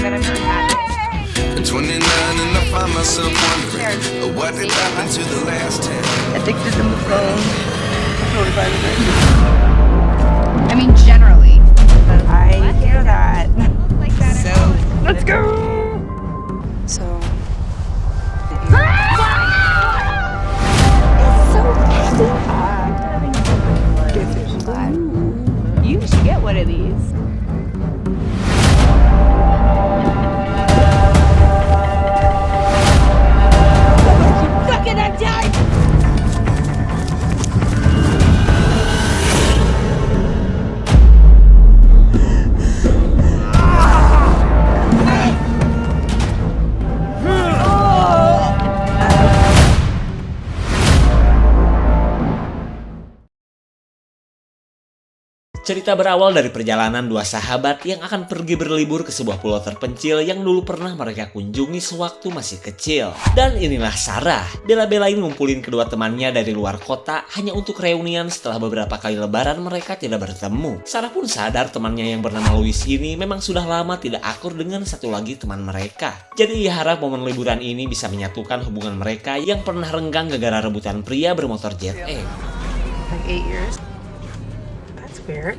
that I'm not happy. At 29 and I find myself wondering what did happen to the last 10. Addicted to the phone. Totally fine with it. I mean, generally. I hear that. Like that. So, let's go! So. You should get one of these. Fucking I'm dying! Cerita berawal dari perjalanan dua sahabat yang akan pergi berlibur ke sebuah pulau terpencil yang dulu pernah mereka kunjungi sewaktu masih kecil. Dan inilah Sarah, bela-belain ngumpulin kedua temannya dari luar kota hanya untuk reunian setelah beberapa kali lebaran mereka tidak bertemu. Sarah pun sadar temannya yang bernama Louis ini memang sudah lama tidak akur dengan satu lagi teman mereka. Jadi ia harap momen liburan ini bisa menyatukan hubungan mereka yang pernah renggang gara-gara rebutan pria bermotor Jet X. Like 8 years. That's weird.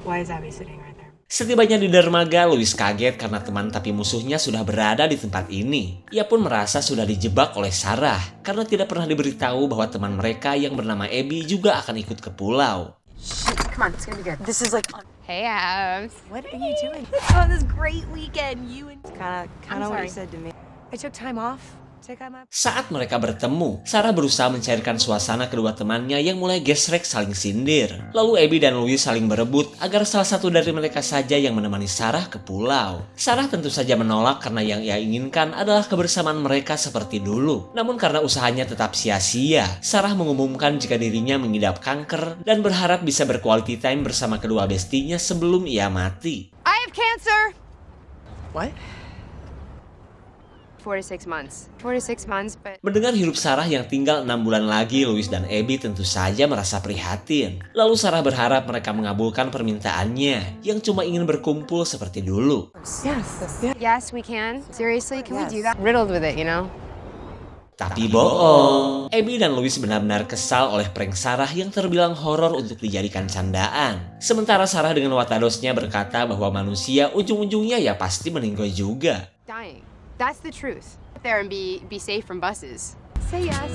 Why is Abby sitting right there? Setibanya di dermaga, Louis kaget karena teman tapi musuhnya sudah berada di tempat ini. Ia pun merasa sudah dijebak oleh Sarah karena tidak pernah diberitahu bahwa teman mereka yang bernama Abby juga akan ikut ke pulau. Shit, come on, it's gonna be good. This is like, Hey, Abs. what are you doing? On this great weekend, you and Kind I'm of what sorry. you said to me. I took time off. Take out my. Saat mereka bertemu, Sarah berusaha mencairkan suasana kedua temannya yang mulai gesrek saling sindir. Lalu Abby dan Louis saling berebut agar salah satu dari mereka saja yang menemani Sarah ke pulau. Sarah tentu saja menolak karena yang ia inginkan adalah kebersamaan mereka seperti dulu. Namun karena usahanya tetap sia-sia, Sarah mengumumkan jika dirinya mengidap kanker dan berharap bisa berquality time bersama kedua bestinya sebelum ia mati. I have cancer. What? 4 to 6 months. 4 to 6 months, but Mendengar hidup Sarah yang tinggal 6 bulan lagi, Louis dan Abby tentu saja merasa prihatin. Lalu Sarah berharap mereka mengabulkan permintaannya yang cuma ingin berkumpul seperti dulu. Yes. Yeah. yes, we can. Seriously, can we do that? Riddled with it, you know. Tapi bohong. Abby dan Louis benar-benar kesal oleh prank Sarah yang terbilang horor untuk dijadikan candaan. Sementara Sarah dengan watadosnya berkata bahwa manusia ujung-ujungnya ya pasti meninggal juga. Dying. That's the truth. There and be safe from buses. Say yes.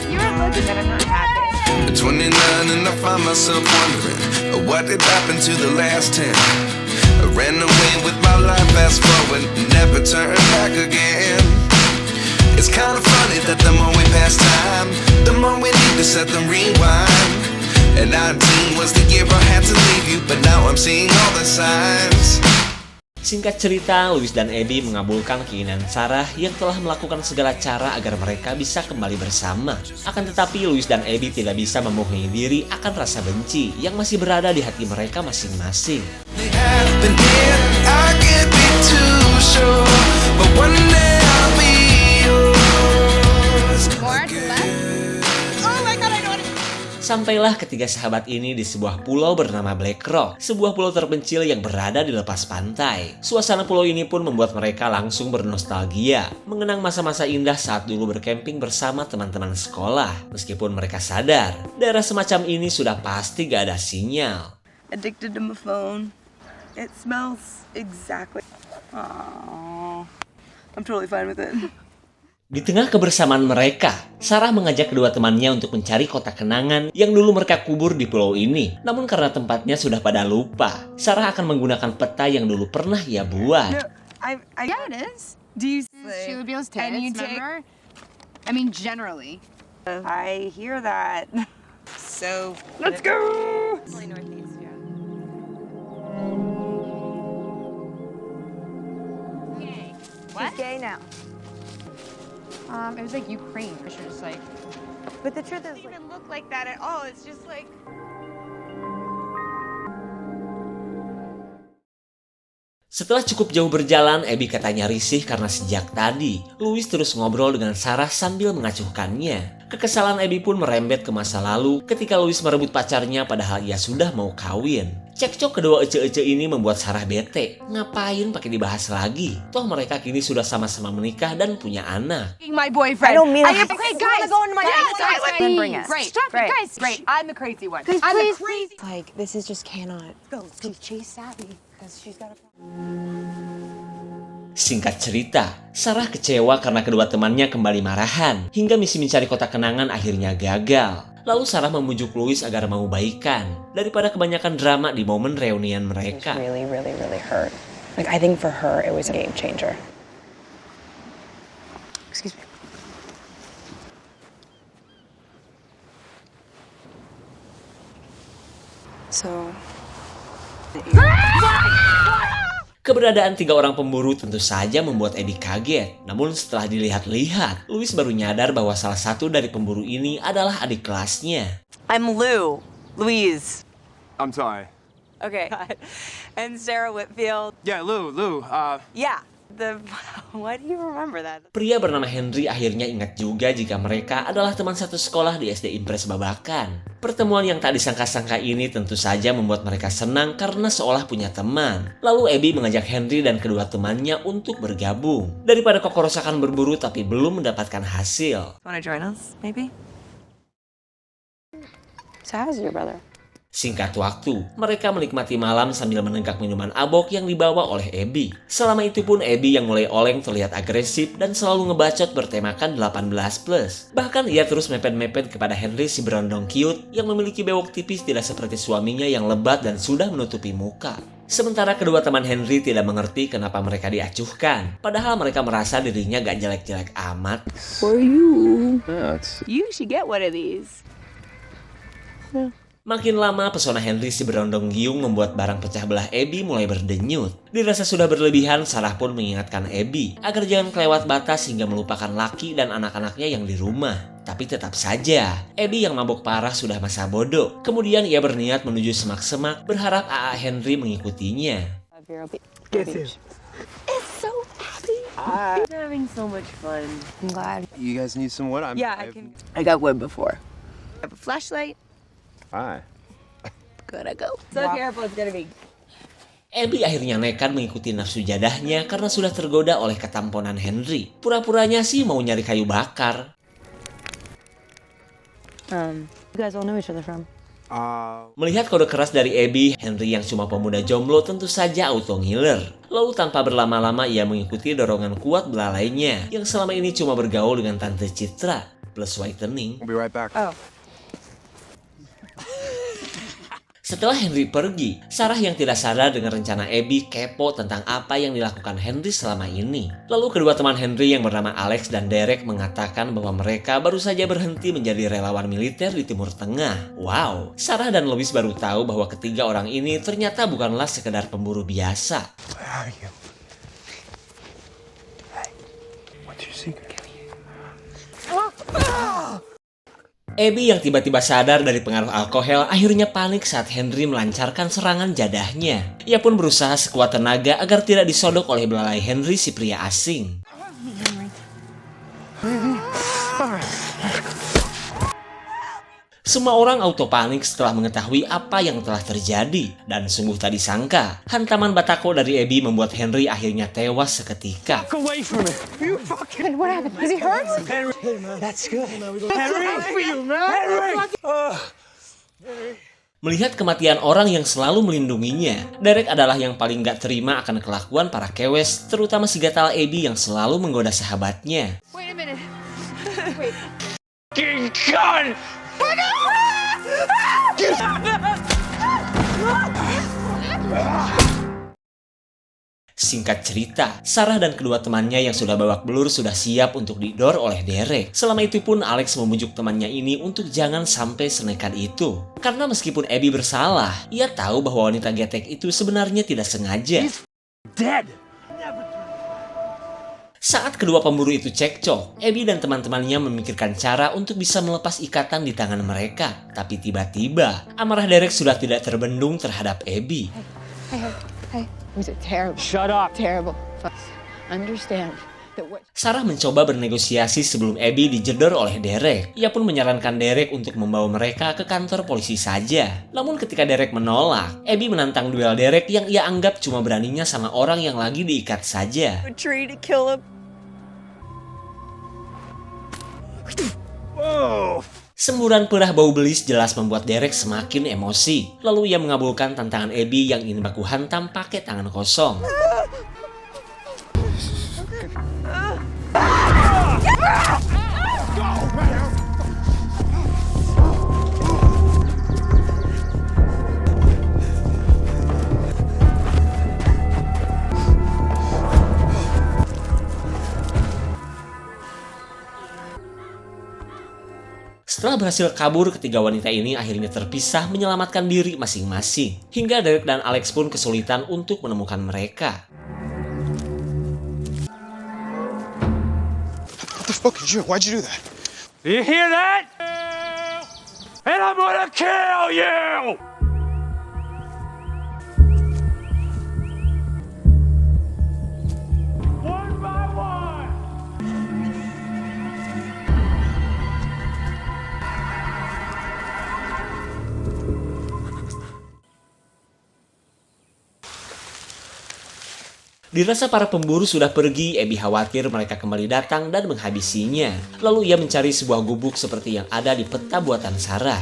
You're looking that I'm not happy. At 29 and I find myself wondering what did happen to the last 10. I ran away with my life, fast forward, never turn back again. It's kind of funny that the more we pass time, the more we need to set them rewind. And 19 was the year I had to leave you, but now I'm seeing all the signs. Singkat cerita, Louis dan Abby mengabulkan keinginan Sarah yang telah melakukan segala cara agar mereka bisa kembali bersama. Akan tetapi, Louis dan Abby tidak bisa membohongi diri akan rasa benci yang masih berada di hati mereka masing-masing. They happen here, I can't be too sure, but one day I'll be yours. More to left. Oh my god, I know what it is. Sampailah ketiga sahabat ini di sebuah pulau bernama Black Rock, sebuah pulau terpencil yang berada di lepas pantai. Suasana pulau ini pun membuat mereka langsung bernostalgia, mengenang masa-masa indah saat dulu bercamping bersama teman-teman sekolah. Meskipun mereka sadar, daerah semacam ini sudah pasti gak ada sinyal. Addicted to my phone. It smells exactly. Aww. I'm totally fine with it. Di tengah kebersamaan mereka, Sarah mengajak kedua temannya untuk mencari kotak kenangan yang dulu mereka kubur di pulau ini. Namun karena tempatnya sudah pada lupa, Sarah akan menggunakan peta yang dulu pernah ia buat. Yeah, it is. Do you Sheila Beale's tits, And you take- remember? I mean, generally. I hear that. So, let's go! Only northeast, yeah. He's gay now. It was like Ukraine. I should just like. But the truth is, It doesn't even look like that at all. It's just like. Setelah cukup jauh berjalan, Abby katanya risih karena sejak tadi Louis terus ngobrol dengan Sarah sambil mengacuhkannya. Kekesalan Abby pun merembet ke masa lalu ketika Louis merebut pacarnya padahal ia sudah mau kawin. Cekcok kedua ece-ece ini membuat Sarah bete. Ngapain pakai dibahas lagi? Toh mereka kini sudah sama-sama menikah dan punya anak. My boyfriend. I don't mean okay, that. guys. Go into my Yes, house. guys, Then bring please. us. Great. Stop Great. it, guys. Great. I'm the crazy one. I'm the crazy. Like, this is just cannot. Let's go chase Savvy, because she's got a Singkat cerita, Sarah kecewa karena kedua temannya kembali marahan, hingga misi mencari kotak kenangan akhirnya gagal. Lalu Sarah membujuk Louis agar mau baikan, daripada kebanyakan drama di momen reunian mereka. really, really, really hurt. Like, I think for her, it was a game changer. Excuse me. So, Keberadaan 3 orang pemburu tentu saja membuat Abby kaget. Namun setelah dilihat-lihat, Louis baru nyadar bahwa salah satu dari pemburu ini adalah adik kelasnya. I'm Louise. I'm sorry. Okay. And Sarah Whitfield. Yeah, Lou. Yeah. Why do you remember that? Pria bernama Henry akhirnya ingat juga jika mereka adalah teman satu sekolah di SD Impres Babakan. Pertemuan yang tak disangka-sangka ini tentu saja membuat mereka senang karena seolah punya teman. Lalu Abby mengajak Henry dan kedua temannya untuk bergabung. Daripada kokorosakan berburu tapi belum mendapatkan hasil. Wanna join us, maybe? so how's your brother? Singkat waktu, mereka menikmati malam sambil menenggak minuman abok yang dibawa oleh Abby. Selama itu pun Abby yang mulai oleng terlihat agresif dan selalu ngebacot bertemakan 18+. Bahkan ia terus mepet-mepet kepada Henry si berondong cute yang memiliki bewok tipis tidak seperti suaminya yang lebat dan sudah menutupi muka. Sementara kedua teman Henry tidak mengerti kenapa mereka diacuhkan. Padahal mereka merasa dirinya gak jelek-jelek amat. You should get one of these. Makin lama, pesona Henry si berondong giung membuat barang pecah belah Abby mulai berdenyut. Dirasa sudah berlebihan, Sarah pun mengingatkan Abby agar jangan kelewat batas hingga melupakan laki dan anak-anaknya yang di rumah. Tapi tetap saja, Abby yang mabuk parah sudah masa bodoh. Kemudian ia berniat menuju semak-semak, berharap AA Henry mengikutinya. It's so happy. I'm having so much fun. I'm glad. You guys need some wood? I got wood before. I have a flashlight. Hi. Gotta go. So careful, it's gonna be. Abby akhirnya nekat mengikuti nafsu jadahnya karena sudah tergoda oleh ketamponan Henry. Pura-puranya sih mau nyari kayu bakar. You guys all know each other from? Melihat kode keras dari Abby, Henry yang cuma pemuda jomblo tentu saja auto ngiler. Lalu tanpa berlama-lama ia mengikuti dorongan kuat belalainya yang selama ini cuma bergaul dengan Tante Citra plus whitening. We'll be right back. Oh. Setelah Henry pergi, Sarah yang tidak sadar dengan rencana Abby kepo tentang apa yang dilakukan Henry selama ini. Lalu kedua teman Henry yang bernama Alex dan Derek mengatakan bahwa mereka baru saja berhenti menjadi relawan militer di Timur Tengah. Wow, Sarah dan Louis baru tahu bahwa ketiga orang ini ternyata bukanlah sekedar pemburu biasa. Where are you? Hey, what's your secret? Abby yang tiba-tiba sadar dari pengaruh alkohol akhirnya panik saat Henry melancarkan serangan jadahnya. Ia pun berusaha sekuat tenaga agar tidak disodok oleh belalai Henry si pria asing. Semua orang auto panik setelah mengetahui apa yang telah terjadi. Dan sungguh tak disangka, hantaman batako dari Abby membuat Henry akhirnya tewas seketika. Away from it! You fucking... What happened? Is he hurt? Henry! That's good. Henry! Henry! Melihat kematian orang yang selalu melindunginya, Derek adalah yang paling gak terima akan kelakuan para kewes, terutama si gatal Abby yang selalu menggoda sahabatnya. Wait a minute. King gun! Singkat cerita, Sarah dan kedua temannya yang sudah babak belur sudah siap untuk didor oleh Derek. Selama itu pun Alex membujuk temannya ini untuk jangan sampai senekat itu. Karena meskipun Abby bersalah, ia tahu bahwa wanita getek itu sebenarnya tidak sengaja. Dead! Saat kedua pemburu itu cekcok, Abby dan teman-temannya memikirkan cara untuk bisa melepas ikatan di tangan mereka. Tapi tiba-tiba, amarah Derek sudah tidak terbendung terhadap Abby. Hey. Was it terrible? Shut up! Terrible. Understand. Sarah mencoba bernegosiasi sebelum Abby dijedor oleh Derek. Ia pun menyarankan Derek untuk membawa mereka ke kantor polisi saja. Namun ketika Derek menolak, Abby menantang duel Derek yang ia anggap cuma beraninya sama orang yang lagi diikat saja. Tree to kill him. Semburan perah bau belis jelas membuat Derek semakin emosi. Lalu ia mengabulkan tantangan Abby yang ingin baku hantam pakai tangan kosong. Setelah berhasil kabur, ketiga wanita ini akhirnya terpisah menyelamatkan diri masing-masing. Hingga Derek dan Alex pun kesulitan untuk menemukan mereka. What the fuck is you? Why'd you do that? You hear that? And I'm gonna kill you! One by one! Dirasa para pemburu sudah pergi, Abby khawatir mereka kembali datang dan menghabisinya. Lalu ia mencari sebuah gubuk seperti yang ada di peta buatan Sarah.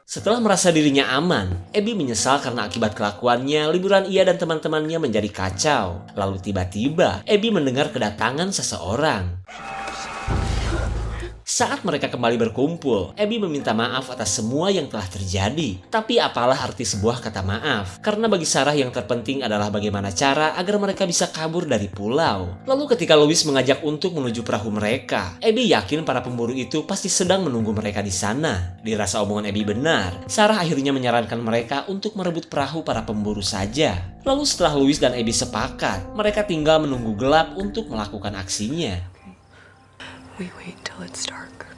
Setelah merasa dirinya aman, Abby menyesal karena akibat kelakuannya, liburan ia dan teman-temannya menjadi kacau. Lalu tiba-tiba, Abby mendengar kedatangan seseorang. Saat mereka kembali berkumpul, Abby meminta maaf atas semua yang telah terjadi. Tapi apalah arti sebuah kata maaf? Karena bagi Sarah yang terpenting adalah bagaimana cara agar mereka bisa kabur dari pulau. Lalu ketika Louis mengajak untuk menuju perahu mereka, Abby yakin para pemburu itu pasti sedang menunggu mereka di sana. Dirasa omongan Abby benar, Sarah akhirnya menyarankan mereka untuk merebut perahu para pemburu saja. Lalu setelah Louis dan Abby sepakat, mereka tinggal menunggu gelap untuk melakukan aksinya. We wait till it's dark.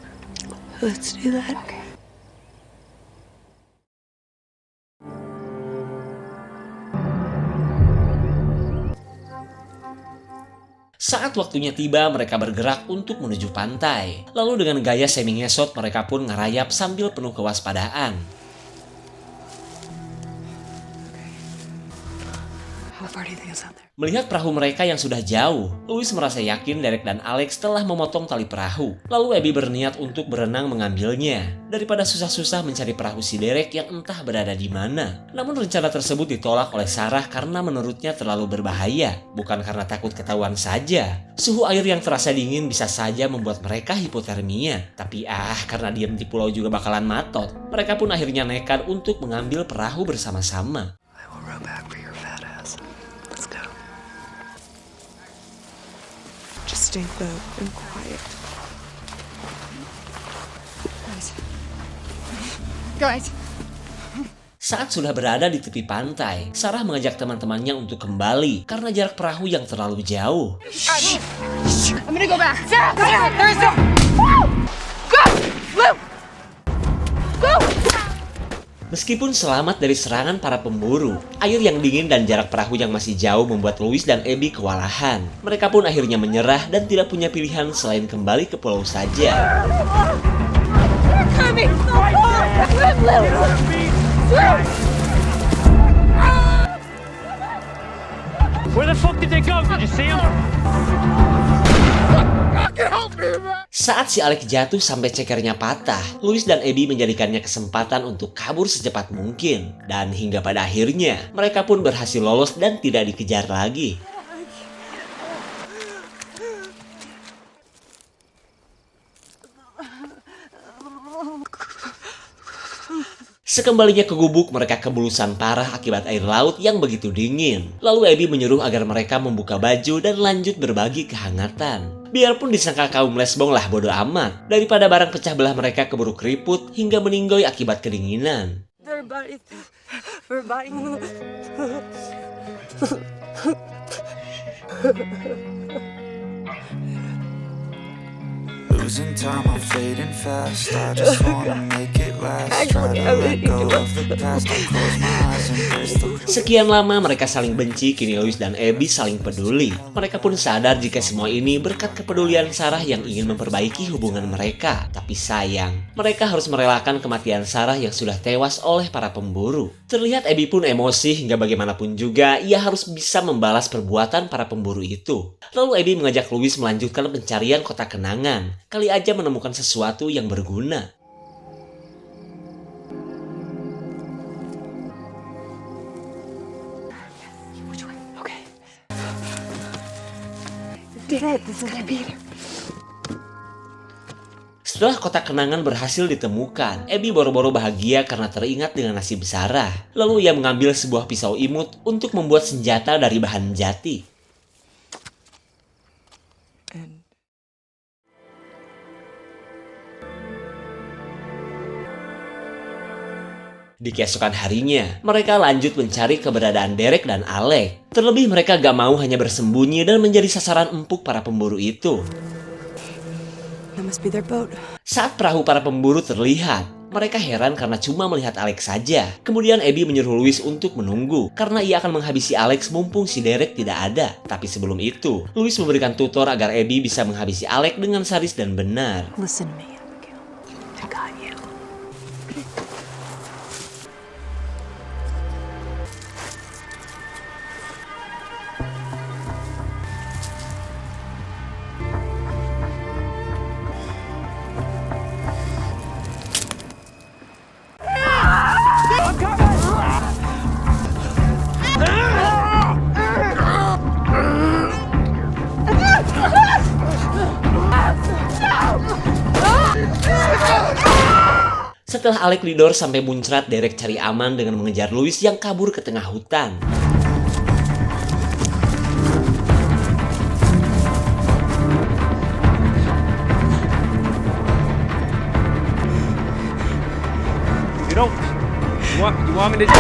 Let's do that. Okay. Saat waktunya tiba, mereka bergerak untuk menuju pantai. Lalu dengan gaya semi-ngesot, mereka pun ngerayap sambil penuh kewaspadaan. How far do you think it's out there? Melihat perahu mereka yang sudah jauh, Louis merasa yakin Derek dan Alex telah memotong tali perahu. Lalu Abby berniat untuk berenang mengambilnya, daripada susah-susah mencari perahu si Derek yang entah berada di mana. Namun rencana tersebut ditolak oleh Sarah karena menurutnya terlalu berbahaya, bukan karena takut ketahuan saja. Suhu air yang terasa dingin bisa saja membuat mereka hipotermia. Tapi karena diam di pulau juga bakalan matot. Mereka pun akhirnya nekat untuk mengambil perahu bersama-sama. I will row back for your fat ass. Let's go. Just stay low and quiet. Guys. Saat sudah berada di tepi pantai, Sarah mengajak teman-temannya untuk kembali karena jarak perahu yang terlalu jauh. I'm gonna go back. Sarah, there's no. Go! Luke! Go! Meskipun selamat dari serangan para pemburu, air yang dingin dan jarak perahu yang masih jauh membuat Louis dan Abby kewalahan. Mereka pun akhirnya menyerah dan tidak punya pilihan selain kembali ke pulau saja. Coming! Swim, Luke! Swim! Where the fuck did they go? Did you see them? Saat si Alex jatuh sampai cekernya patah, Louis dan Abby menjadikannya kesempatan untuk kabur secepat mungkin. Dan hingga pada akhirnya, mereka pun berhasil lolos dan tidak dikejar lagi. Sekembalinya ke gubuk, mereka kebulusan parah akibat air laut yang begitu dingin. Lalu Abby menyuruh agar mereka membuka baju dan lanjut berbagi kehangatan. Biarpun disangka kaum lesbong lah bodo amat, daripada barang pecah belah mereka keburu keriput hingga meninggoy akibat kedinginan. Losing time, I'm fading fast. I just wanna make it Sekian lama mereka saling benci, kini Louis dan Abby saling peduli. Mereka pun sadar jika semua ini berkat kepedulian Sarah yang ingin memperbaiki hubungan mereka. Tapi sayang, mereka harus merelakan kematian Sarah yang sudah tewas oleh para pemburu. Terlihat Abby pun emosi hingga bagaimanapun juga ia harus bisa membalas perbuatan para pemburu itu. Lalu Abby mengajak Louis melanjutkan pencarian kotak kenangan. Kali aja menemukan sesuatu yang berguna. Setelah kotak kenangan berhasil ditemukan, Abby boro-boro bahagia karena teringat dengan nasib Sarah. Lalu ia mengambil sebuah pisau imut untuk membuat senjata dari bahan jati. Di keesokan harinya, mereka lanjut mencari keberadaan Derek dan Alec. Terlebih mereka gak mau hanya bersembunyi dan menjadi sasaran empuk para pemburu itu. That must be their boat. Saat perahu para pemburu terlihat, mereka heran karena cuma melihat Alex saja. Kemudian Abby menyuruh Louis untuk menunggu, karena ia akan menghabisi Alex mumpung si Derek tidak ada. Tapi sebelum itu, Louis memberikan tutor agar Abby bisa menghabisi Alex dengan sadis dan benar. Listen to me, Abigail. I got you. Setelah Alec didor sampai muncrat, Derek cari aman dengan mengejar Louis yang kabur ke tengah hutan. You want me to...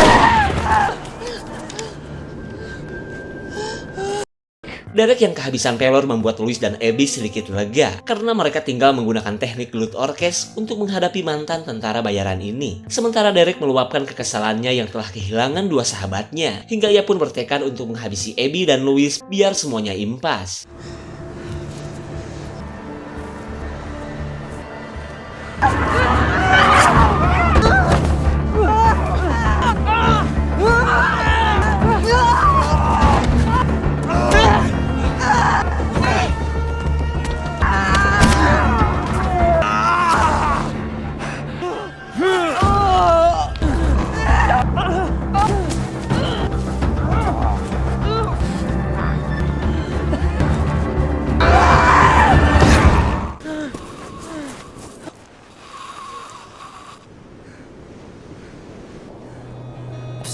Derek yang kehabisan pelor membuat Louis dan Abby sedikit lega karena mereka tinggal menggunakan teknik gelut orkes untuk menghadapi mantan tentara bayaran ini. Sementara Derek meluapkan kekesalannya yang telah kehilangan dua sahabatnya, hingga ia pun bertekad untuk menghabisi Abby dan Louis biar semuanya impas.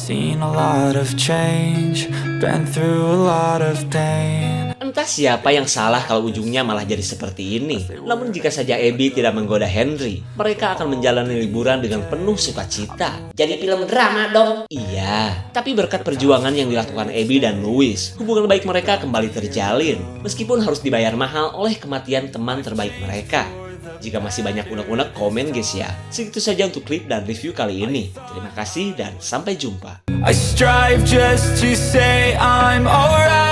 Seen a lot of change, been through a lot of pain. Entah siapa yang salah kalau ujungnya malah jadi seperti ini. Namun jika saja Abby tidak menggoda Henry, mereka akan menjalani liburan dengan penuh sukacita. Jadi film drama dong. Iya, tapi berkat perjuangan yang dilakukan Abby dan Louis, hubungan baik mereka kembali terjalin. Meskipun harus dibayar mahal oleh kematian teman terbaik mereka. Jika masih banyak unek-unek, komen guys ya. Segitu saja untuk klip dan review kali ini. Terima kasih dan sampai jumpa. I strive just to say I'm alright.